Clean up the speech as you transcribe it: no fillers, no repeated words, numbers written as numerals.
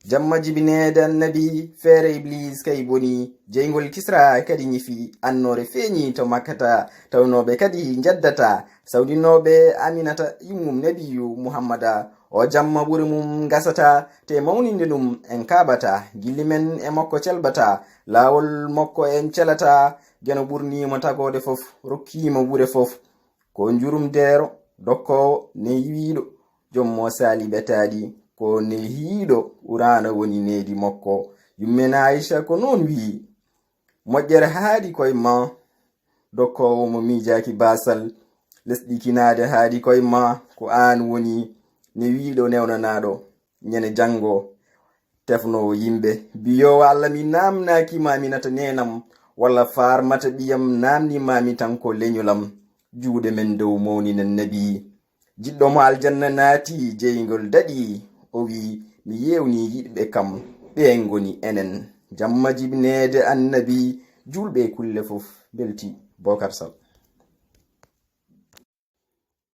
jamma jibinede annabi feere iblis kay boni jeygol kisra kadi nyifi annore feñi to makkata tawnoɓe kadi jaddata sawdinoɓe aminata yummum nabiyu muhammada o jamma ɓuri mum gasata te mawninde ɗum en kaɓata gillimen e makko celbata lawol makko en celata geno ɓurnimo tagode fof rokkimo ɓure fof ko jurum dero dokkowo ne yiwiɗo jommo sali betaɗi ko ne hiiɗo urana woni nedi makko yummen Aisha ko non wi moƴƴere haadi koye ma dokkowo mo mijaki basal lesɗi kinade haadi koye ma ko an woni ne wiiɗo newnanaɗo ñande jango tefnowo yimɓe biyowo Allah mi namnakima Aminata nenam walla farmata ɓiyam namnimami tan ko leñolam juuɗe men dow mawninen nabi jiɗɗo mo aljanna naati jeygol daɗi o wi mi yewni yiɗɓe kam ɓe ngoni enen jamma jibinede annabi julɓe kulle fof belti Bocar Sall.